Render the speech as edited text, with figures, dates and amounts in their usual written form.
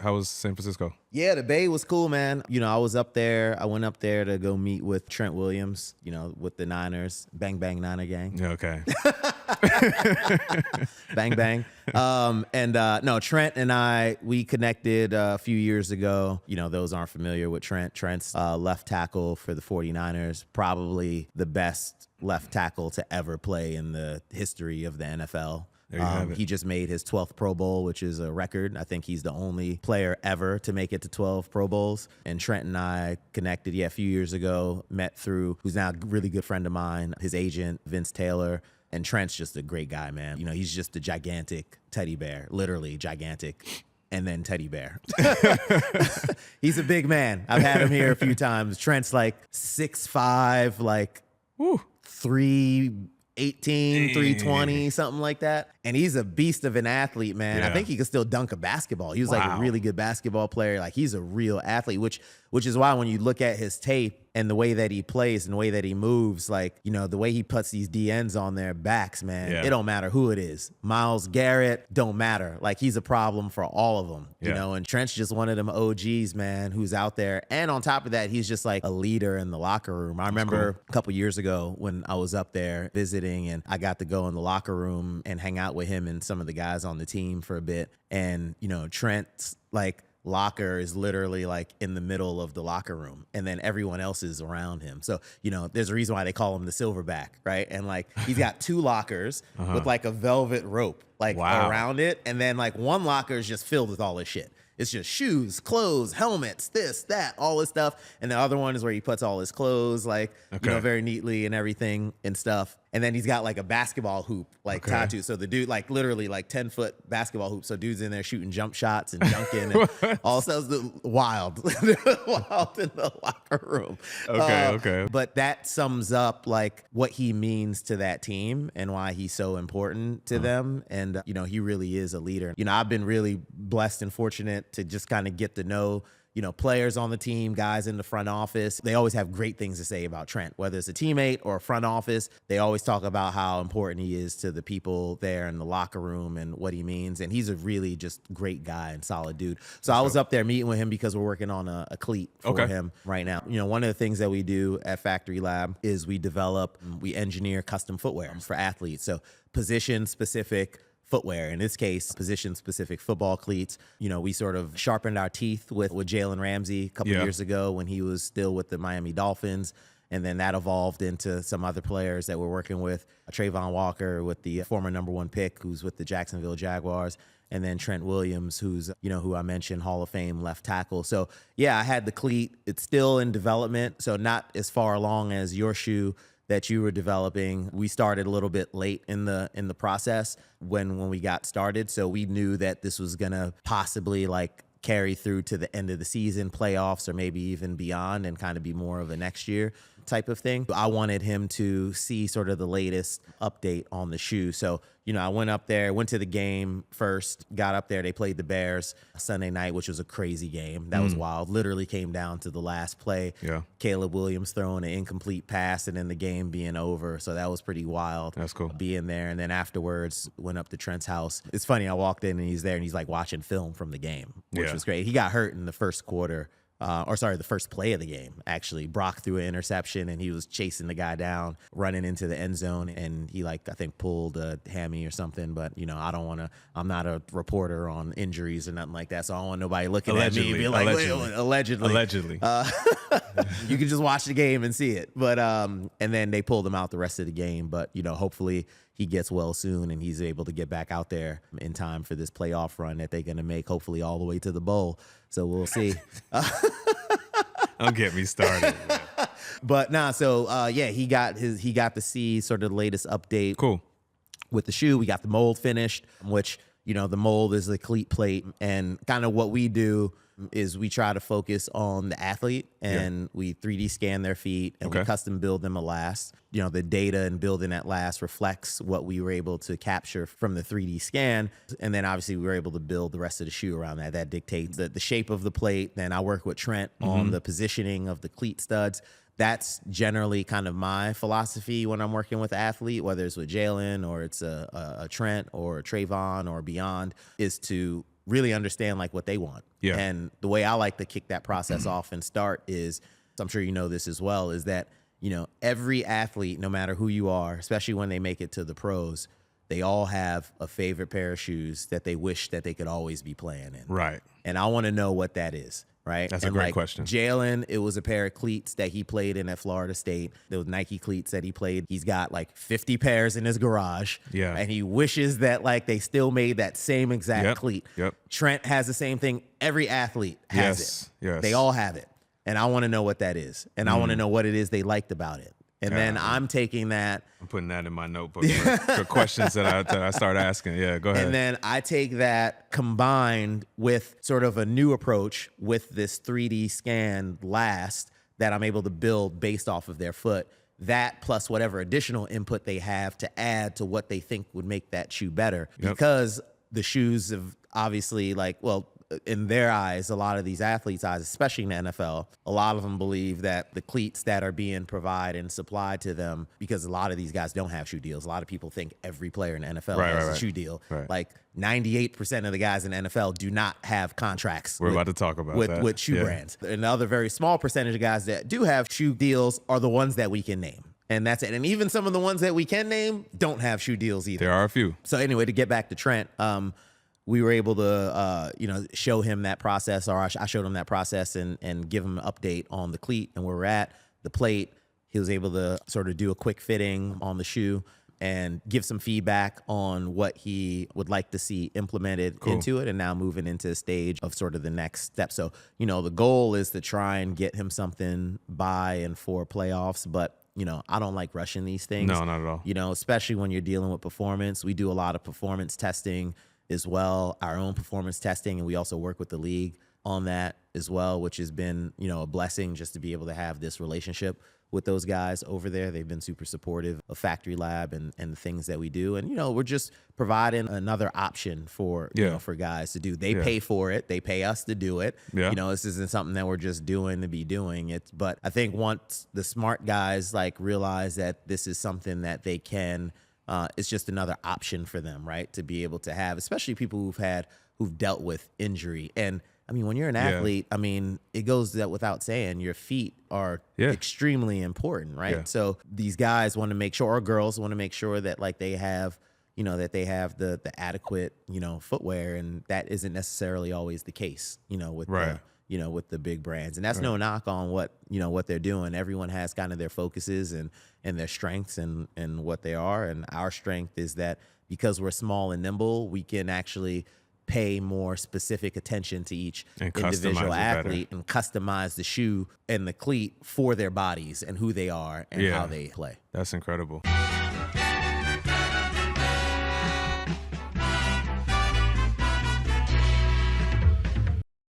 How was San Francisco? Yeah, the Bay was cool, man. I was up there. I went up there to go meet with Trent Williams, with the Niners. Bang, bang, Niner gang. Yeah, okay. Bang, bang. No, Trent and we connected a few years ago. Those aren't familiar with Trent. Trent's left tackle for the 49ers, probably the best left tackle to ever play in the history of the NFL. There you have it. He just made his 12th Pro Bowl, which is a record. I think he's the only player ever to make it to 12 Pro Bowls. And Trent and I connected, a few years ago, met through, who's now a really good friend of mine, his agent, Vince Taylor. And Trent's just a great guy, man. He's just a gigantic teddy bear, literally gigantic. And then teddy bear. He's a big man. I've had him here a few times. Trent's like 6'5", like 318, 320, something like that. And he's a beast of an athlete, man. Yeah. I think he could still dunk a basketball. He was like a really good basketball player. Like, he's a real athlete, which is why when you look at his tape and the way that he plays and the way that he moves, like, the way he puts these DNs on their backs, man, it don't matter who it is. Myles Garrett, don't matter. Like, he's a problem for all of them, and Trent's just one of them OGs, man, who's out there. And on top of that, he's just like a leader in the locker room. I remember a couple years ago when I was up there visiting and I got to go in the locker room and hang out with him and some of the guys on the team for a bit. And, Trent's like locker is literally like in the middle of the locker room, and then everyone else is around him. So, there's a reason why they call him the silverback, right? And like, he's got two lockers with like a velvet rope like around it. And then like one locker is just filled with all this shit. It's just shoes, clothes, helmets, this, that, all this stuff. And the other one is where he puts all his clothes, like, very neatly and everything and stuff. And then he's got like a basketball hoop, like tattoo. So the dude, like literally like 10-foot basketball hoop. So dude's in there shooting jump shots and dunking and all stuff. Wild, wild in the locker room. Okay. But that sums up like what he means to that team and why he's so important to them. And, he really is a leader. I've been really blessed and fortunate to just kind of get to know players on the team, guys in the front office. They always have great things to say about Trent, whether it's a teammate or a front office. They always talk about how important he is to the people there in the locker room and what he means. And he's a really just great guy and solid dude. So I was up there meeting with him because we're working on a cleat for him right now. One of the things that we do at FCTRY LAB is we engineer custom footwear for athletes. So position specific footwear, in this case, position-specific football cleats. We sort of sharpened our teeth with Jalen Ramsey a couple years ago when he was still with the Miami Dolphins, and then that evolved into some other players that we're working with. Trayvon Walker with the former #1 pick who's with the Jacksonville Jaguars, and then Trent Williams, who's, who I mentioned, Hall of Fame left tackle. So, I had the cleat. It's still in development, so not as far along as your shoe that you were developing. We started a little bit late in the process when we got started. So we knew that this was gonna possibly like carry through to the end of the season, playoffs, or maybe even beyond, and kind of be more of a next year type of thing. I wanted him to see sort of the latest update on the shoe. So, I went up there, went to the game first, got up there. They played the Bears Sunday night, which was a crazy game. That was wild. Literally came down to the last play. Yeah. Caleb Williams throwing an incomplete pass and then the game being over. So that was pretty wild. That's cool. Being there. And then afterwards, went up to Trent's house. It's funny, I walked in and he's there and he's like watching film from the game, which was great. He got hurt in the first quarter. The first play of the game, actually. Brock threw an interception, and he was chasing the guy down, running into the end zone, and he, I think, pulled a hammy or something. But, I don't want to – I'm not a reporter on injuries or nothing like that, so I don't want nobody looking at me and be like, allegedly. You can just watch the game and see it. But and then they pulled him out the rest of the game. But, hopefully he gets well soon and he's able to get back out there in time for this playoff run that they're going to make, hopefully all the way to the bowl. So we'll see. Don't get me started. But he got to see sort of the latest update. Cool. With the shoe. We got the mold finished, which, the mold is the cleat plate. And kind of what we do is we try to focus on the athlete, and we 3D scan their feet, and we custom build them a last. The data and building that last reflects what we were able to capture from the 3D scan. And then obviously we were able to build the rest of the shoe around that. That dictates the shape of the plate. Then I work with Trent on the positioning of the cleat studs. That's generally kind of my philosophy when I'm working with an athlete, whether it's with Jalen or it's a Trent or a Trayvon or beyond, is to really understand like what they want. Yeah. And the way I like to kick that process off and start is, I'm sure you know this as well, is that, you know, every athlete, no matter who you are, especially when they make it to the pros, they all have a favorite pair of shoes that they wish that they could always be playing in. Right. And I want to know what that is. Right. That's and a great like question. Jalen, it was a pair of cleats that he played in at Florida State. There was Nike cleats that he played. He's got like 50 pairs in his garage. Yeah. And he wishes that like they still made that same exact cleat. Yep. Trent has the same thing. Every athlete has it. Yes. They all have it. And I want to know what that is. And I want to know what it is they liked about it. And then I'm taking that. I'm putting that in my notebook for questions that I start asking. Yeah, go ahead. And then I take that combined with sort of a new approach with this 3D scan last that I'm able to build based off of their foot. That plus whatever additional input they have to add to what they think would make that shoe better. Yep. Because the shoes have obviously in their eyes, a lot of these athletes' eyes, especially in the NFL, a lot of them believe that the cleats that are being provided and supplied to them, because a lot of these guys don't have shoe deals. A lot of people think every player in the NFL has a shoe deal. Right. Like 98% of the guys in the NFL do not have contracts. We're about to talk about that. With shoe brands. And the other very small percentage of guys that do have shoe deals are the ones that we can name. And that's it. And even some of the ones that we can name don't have shoe deals either. There are a few. So anyway, to get back to Trent, we were able to, show him that process, or I showed him that process and give him an update on the cleat and where we're at, the plate. He was able to sort of do a quick fitting on the shoe and give some feedback on what he would like to see implemented into it, and now moving into a stage of sort of the next step. So, you know, the goal is to try and get him something by and for playoffs, but you know, I don't like rushing these things. No, not at all. You know, especially when you're dealing with performance. We do a lot of performance testing as well, our own performance testing, and we also work with the league on that as well, which has been, you know, a blessing just to be able to have this relationship with those guys over there. They've been super supportive of FCTRY LAB and the things that we do. And, you know, we're just providing another option for, you know, for guys to do. They pay for it. They pay us to do it. Yeah. You know, this isn't something that we're just doing to be doing it. But I think once the smart guys like realize that this is something that they can, it's just another option for them, right? To be able to have, especially people who've dealt with injury. And I mean, when you're an athlete, I mean, it goes that without saying, your feet are extremely important, right? Yeah. So these guys want to make sure, or girls want to make sure that like they have, you know, that they have the adequate, you know, footwear, and that isn't necessarily always the case, you know, with the, you know, with the big brands. And that's no knock on what, you know, what they're doing. Everyone has kind of their focuses and their strengths and what they are. And our strength is that because we're small and nimble, we can actually pay more specific attention to each individual athlete and customize the shoe and the cleat for their bodies and who they are and how they play. That's incredible.